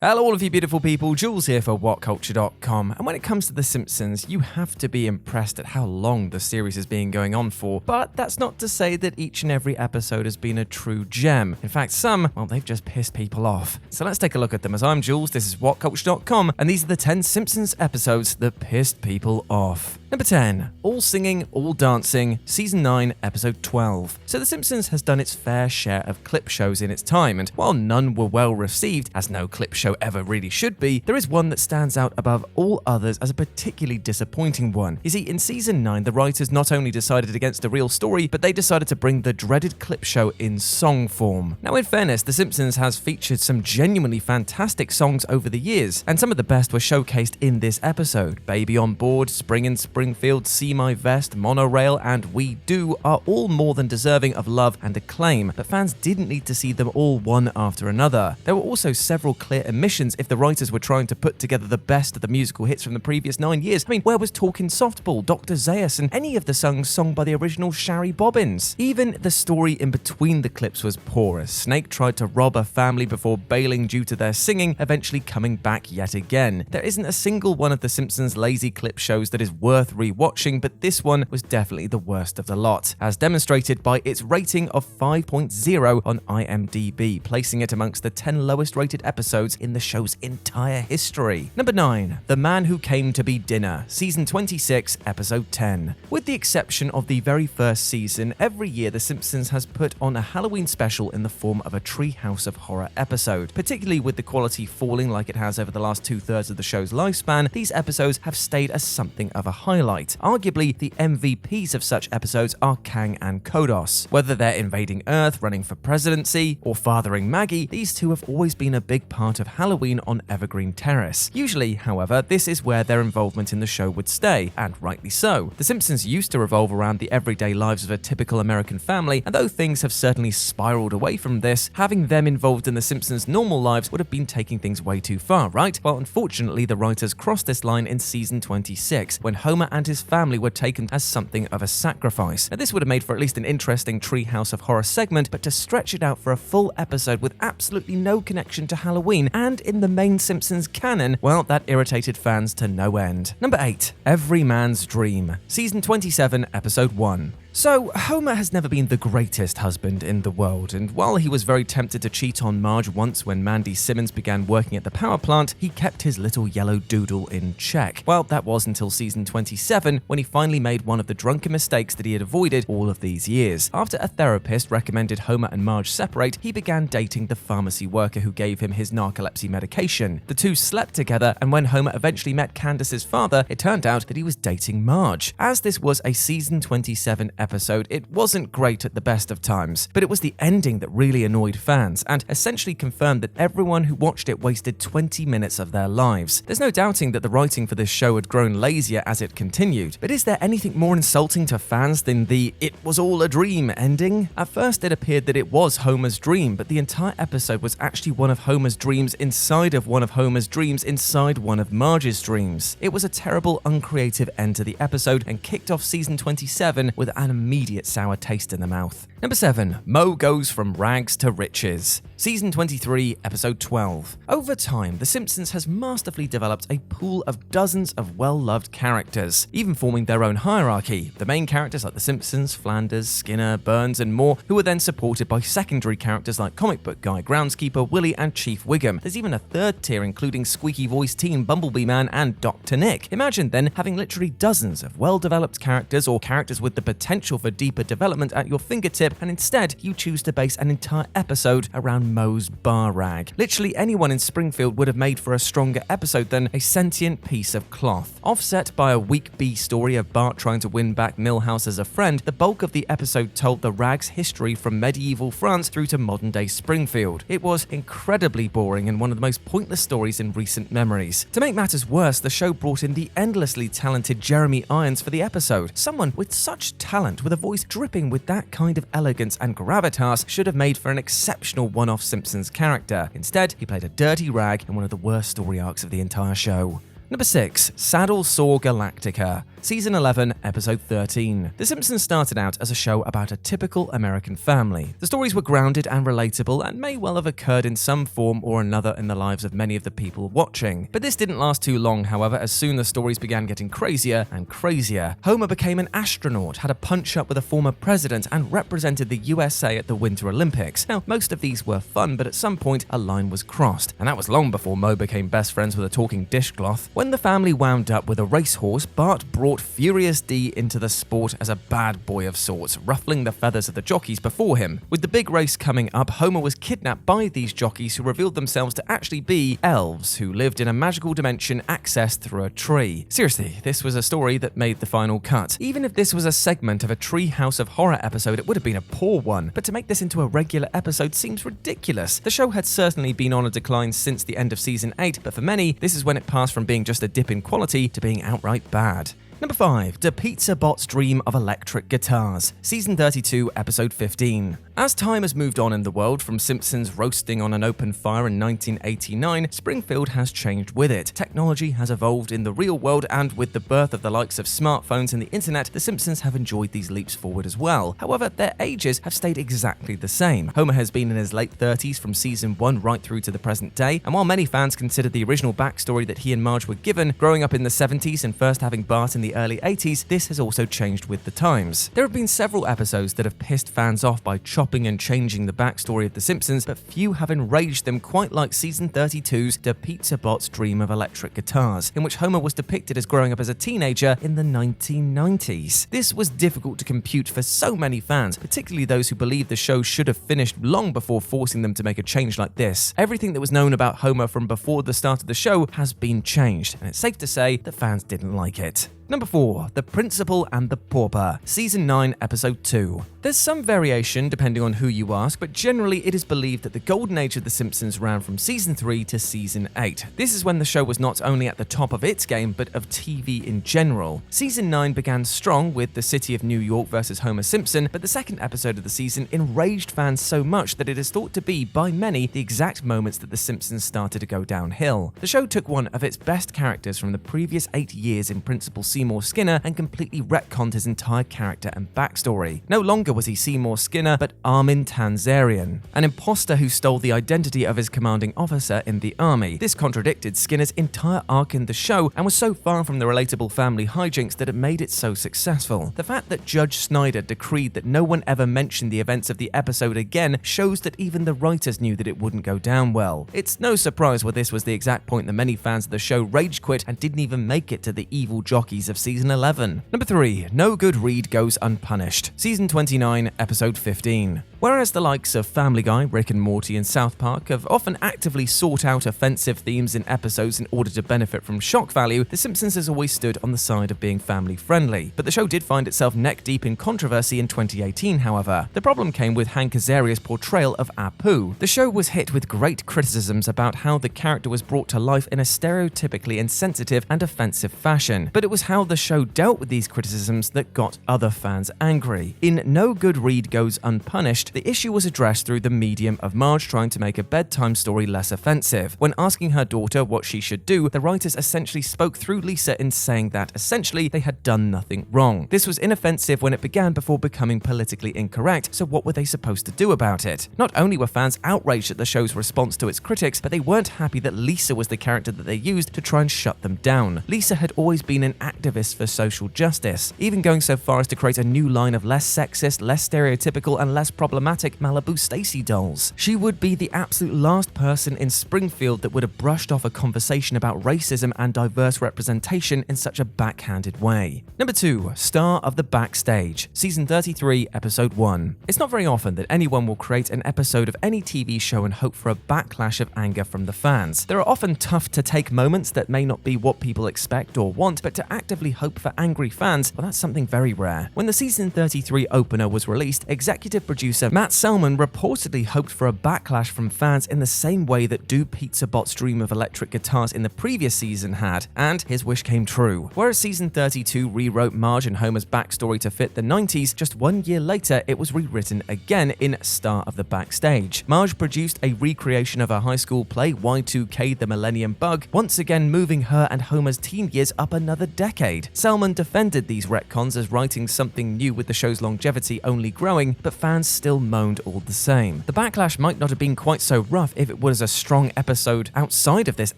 Hello all of you beautiful people, Jules here for WhatCulture.com, and when it comes to The Simpsons, you have to be impressed at how long the series has been going on for, but that's not to say that each and every episode has been a true gem. In fact, some, well, they've just pissed people off. So let's take a look at them. As I'm Jules, this is WhatCulture.com, and these are the 10 Simpsons episodes that pissed people off. Number 10, All Singing, All Dancing, Season 9, Episode 12. So The Simpsons has done its fair share of clip shows in its time, and while none were well received, as no clip show ever really should be, there is one that stands out above all others as a particularly disappointing one. You see, in Season 9, the writers not only decided against a real story, but they decided to bring the dreaded clip show in song form. Now, in fairness, The Simpsons has featured some genuinely fantastic songs over the years, and some of the best were showcased in this episode. Baby on Board, Spring in Springfield, See My Vest, Monorail, and We Do are all more than deserving of love and acclaim, but fans didn't need to see them all one after another. There were also several clear omissions if the writers were trying to put together the best of the musical hits from the previous 9 years. I mean, where was Talkin' Softball, Dr. Zaius, and any of the songs sung by the original Shari Bobbins? Even the story in between the clips was poor, as Snake tried to rob a family before bailing due to their singing, eventually coming back yet again. There isn't a single one of The Simpsons' lazy clip shows that is worth rewatching, but this one was definitely the worst of the lot, as demonstrated by its rating of 5.0 on IMDb, placing it amongst the 10 lowest rated episodes in the show's entire history. Number 9, The Man Who Came to Be Dinner, Season 26, Episode 10. With the exception of the very first season, every year The Simpsons has put on a Halloween special in the form of a Treehouse of Horror episode. Particularly with the quality falling like it has over the last 2/3 of the show's lifespan, these episodes have stayed as something of a highlight. Arguably, the MVPs of such episodes are Kang and Kodos. Whether they're invading Earth, running for presidency, or fathering Maggie, these two have always been a big part of Halloween on Evergreen Terrace. Usually, however, this is where their involvement in the show would stay, and rightly so. The Simpsons used to revolve around the everyday lives of a typical American family, and though things have certainly spiraled away from this, having them involved in The Simpsons' normal lives would have been taking things way too far, right? Well, unfortunately, the writers crossed this line in Season 26, when Homer and his family were taken as something of a sacrifice. Now, this would have made for at least an interesting Treehouse of Horror segment, but to stretch it out for a full episode with absolutely no connection to Halloween and in the main Simpsons canon, well, that irritated fans to no end. Number 8, Every Man's Dream, Season 27, Episode 1. So, Homer has never been the greatest husband in the world, and while he was very tempted to cheat on Marge once when Mandy Simmons began working at the power plant, he kept his little yellow doodle in check. Well, that was until Season 27, when he finally made one of the drunken mistakes that he had avoided all of these years. After a therapist recommended Homer and Marge separate, he began dating the pharmacy worker who gave him his narcolepsy medication. The two slept together, and when Homer eventually met Candace's father, it turned out that he was dating Marge. As this was a Season 27 episode, it wasn't great at the best of times, but it was the ending that really annoyed fans and essentially confirmed that everyone who watched it wasted 20 minutes of their lives. There's no doubting that the writing for this show had grown lazier as it continued, but is there anything more insulting to fans than the "it was all a dream" ending? At first it appeared that it was Homer's dream, but the entire episode was actually one of Homer's dreams inside of one of Homer's dreams inside one of Marge's dreams. It was a terrible, uncreative end to the episode and kicked off Season 27 with an immediate sour taste in the mouth. Number 7, Moe Goes From Rags to Riches, Season 23, Episode 12. Over time, The Simpsons has masterfully developed a pool of dozens of well-loved characters, even forming their own hierarchy. The main characters like The Simpsons, Flanders, Skinner, Burns, and more, who are then supported by secondary characters like Comic Book Guy, Groundskeeper, Willie, and Chief Wiggum. There's even a third tier including Squeaky Voice Teen, Bumblebee Man, and Dr. Nick. Imagine then having literally dozens of well-developed characters or characters with the potential for deeper development at your fingertip, and instead you choose to base an entire episode around Moe's bar rag. Literally anyone in Springfield would have made for a stronger episode than a sentient piece of cloth. Offset by a weak B story of Bart trying to win back Milhouse as a friend, the bulk of the episode told the rag's history from medieval France through to modern-day Springfield. It was incredibly boring and one of the most pointless stories in recent memories. To make matters worse, the show brought in the endlessly talented Jeremy Irons for the episode. Someone with such talent, with a voice dripping with that kind of elegance and gravitas, should have made for an exceptional one-off Simpsons character. Instead, he played a dirty rag in one of the worst story arcs of the entire show. Number 6. SADDLESORE Galactica. Season 11, Episode 13. The Simpsons started out as a show about a typical American family. The stories were grounded and relatable and may well have occurred in some form or another in the lives of many of the people watching. But this didn't last too long, however, as soon the stories began getting crazier and crazier. Homer became an astronaut, had a punch-up with a former president, and represented the USA at the Winter Olympics. Now, most of these were fun, but at some point, a line was crossed. And that was long before Moe became best friends with a talking dishcloth. When the family wound up with a racehorse, Bart brought Furious D into the sport as a bad boy of sorts, ruffling the feathers of the jockeys before him. With the big race coming up, Homer was kidnapped by these jockeys who revealed themselves to actually be elves who lived in a magical dimension accessed through a tree. Seriously, this was a story that made the final cut. Even if this was a segment of a Treehouse of Horror episode, it would have been a poor one, but to make this into a regular episode seems ridiculous. The show had certainly been on a decline since the end of season 8, but for many, this is when it passed from being just a dip in quality to being outright bad. Number 5. The Pizza Bot's Dream of Electric Guitars. Season 32, Episode 15. As time has moved on in the world, from Simpsons roasting on an open fire in 1989, Springfield has changed with it. Technology has evolved in the real world, and with the birth of the likes of smartphones and the internet, the Simpsons have enjoyed these leaps forward as well. However, their ages have stayed exactly the same. Homer has been in his late 30s from season 1 right through to the present day, and while many fans consider the original backstory that he and Marge were given, growing up in the 70s and first having Bart in the early 80s, this has also changed with the times. There have been several episodes that have pissed fans off by chopping and changing the backstory of The Simpsons, but few have enraged them quite like season 32's The Pizza Bot's Dream of Electric Guitars, in which Homer was depicted as growing up as a teenager in the 1990s. This was difficult to compute for so many fans, particularly those who believe the show should have finished long before forcing them to make a change like this. Everything that was known about Homer from before the start of the show has been changed, and it's safe to say that fans didn't like it. Number 4. The Principal and the Pauper. Season 9, Episode 2. There's some variation depending on who you ask, but generally it is believed that the golden age of The Simpsons ran from Season 3 to Season 8. This is when the show was not only at the top of its game, but of TV in general. Season 9 began strong with the City of New York versus Homer Simpson, but the second episode of the season enraged fans so much that it is thought to be, by many, the exact moments that The Simpsons started to go downhill. The show took one of its best characters from the previous 8 years in Principal Seymour Skinner and completely retconned his entire character and backstory. No longer was he Seymour Skinner, but Armin Tanzarian, an imposter who stole the identity of his commanding officer in the army. This contradicted Skinner's entire arc in the show and was so far from the relatable family hijinks that it made it so successful. The fact that Judge Snyder decreed that no one ever mentioned the events of the episode again shows that even the writers knew that it wouldn't go down well. It's no surprise why this was the exact point that many fans of the show rage quit and didn't even make it to the evil jockeys of Season 11. Number 3. No Good Read Goes Unpunished. Season 29, Episode 15. Whereas the likes of Family Guy, Rick and Morty, and South Park have often actively sought out offensive themes in episodes in order to benefit from shock value, The Simpsons has always stood on the side of being family-friendly. But the show did find itself neck-deep in controversy in 2018, however. The problem came with Hank Azaria's portrayal of Apu. The show was hit with great criticisms about how the character was brought to life in a stereotypically insensitive and offensive fashion. But it was how the show dealt with these criticisms that got other fans angry. In No Good Read Goes Unpunished, the issue was addressed through the medium of Marge trying to make a bedtime story less offensive. When asking her daughter what she should do, the writers essentially spoke through Lisa in saying that essentially they had done nothing wrong. This was inoffensive when it began before becoming politically incorrect, so what were they supposed to do about it? Not only were fans outraged at the show's response to its critics, but they weren't happy that Lisa was the character that they used to try and shut them down. Lisa had always been an activist for social justice, even going so far as to create a new line of less sexist, less stereotypical, and less problematic Malibu Stacy dolls. She would be the absolute last person in Springfield that would have brushed off a conversation about racism and diverse representation in such a backhanded way. Number 2. Star of the Backstage. Season 33, Episode 1. It's not very often that anyone will create an episode of any TV show and hope for a backlash of anger from the fans. There are often tough-to-take moments that may not be what people expect or want, but to actively hope for angry fans, well, that's something very rare. When the Season 33 opener was released, executive producer writer Matt Selman reportedly hoped for a backlash from fans in the same way that Do Pizza Bot's dream of electric guitars in the previous season had, and his wish came true. Whereas season 32 rewrote Marge and Homer's backstory to fit the 90s, just 1 year later it was rewritten again in Star of the Backstage. Marge produced a recreation of her high school play Y2K The Millennium Bug, once again moving her and Homer's teen years up another decade. Selman defended these retcons as writing something new with the show's longevity only growing, but fans still moaned all the same. The backlash might not have been quite so rough if it was a strong episode outside of this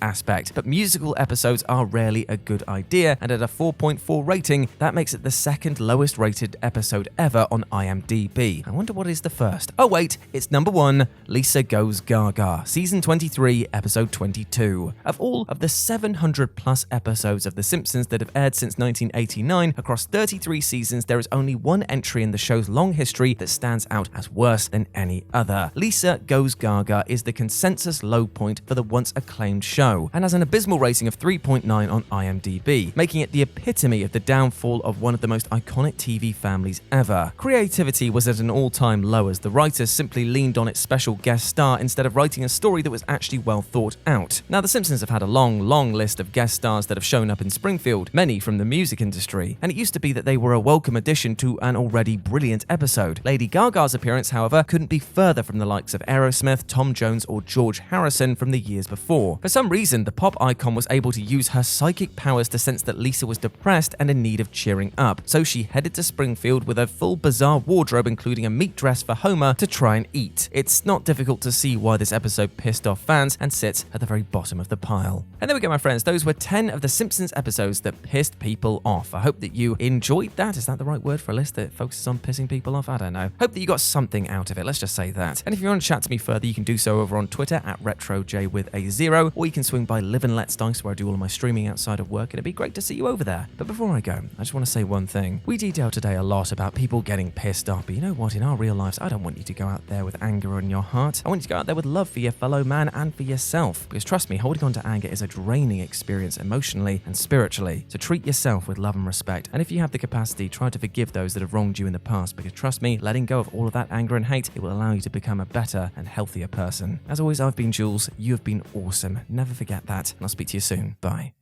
aspect, but musical episodes are rarely a good idea, and at a 4.4 rating, that makes it the second lowest rated episode ever on IMDb. I wonder what is the first. Oh wait, it's number 1, Lisa Goes Gaga, season 23, episode 22. Of all of the 700 plus episodes of The Simpsons that have aired since 1989, across 33 seasons, there is only one entry in the show's long history that stands out as worse than any other. Lisa Goes Gaga is the consensus low point for the once acclaimed show, and has an abysmal rating of 3.9 on IMDb, making it the epitome of the downfall of one of the most iconic TV families ever. Creativity was at an all-time low as the writers simply leaned on its special guest star instead of writing a story that was actually well thought out. Now, The Simpsons have had a long list of guest stars that have shown up in Springfield, many from the music industry, and it used to be that they were a welcome addition to an already brilliant episode. Lady Gaga's appearance, however, couldn't be further from the likes of Aerosmith, Tom Jones, or George Harrison from the years before. For some reason, the pop icon was able to use her psychic powers to sense that Lisa was depressed and in need of cheering up, so she headed to Springfield with a full bizarre wardrobe including a meat dress for Homer to try and eat. It's not difficult to see why this episode pissed off fans and sits at the very bottom of the pile. And there we go, my friends. Those were 10 of The Simpsons episodes that pissed people off. I hope that you enjoyed that. Is that the right word for a list that focuses on pissing people off? I don't know. Hope that you got something out of it. Let's just say that. And if you want to chat to me further, you can do so over on Twitter at RetroJ with a 0, or you can swing by Live and Let's Dice where I do all of my streaming outside of work, and it'd be great to see you over there. But before I go, I just want to say one thing. We detail today a lot about people getting pissed off, but you know what? In our real lives, I don't want you to go out there with anger in your heart. I want you to go out there with love for your fellow man and for yourself. Because trust me, holding on to anger is a draining experience emotionally and spiritually. So treat yourself with love and respect. And if you have the capacity, try to forgive those that have wronged you in the past. Because trust me, letting go of all of that anger and hate, it will allow you to become a better and healthier person. As always, I've been Jules. You have been awesome. Never forget that. And I'll speak to you soon. Bye.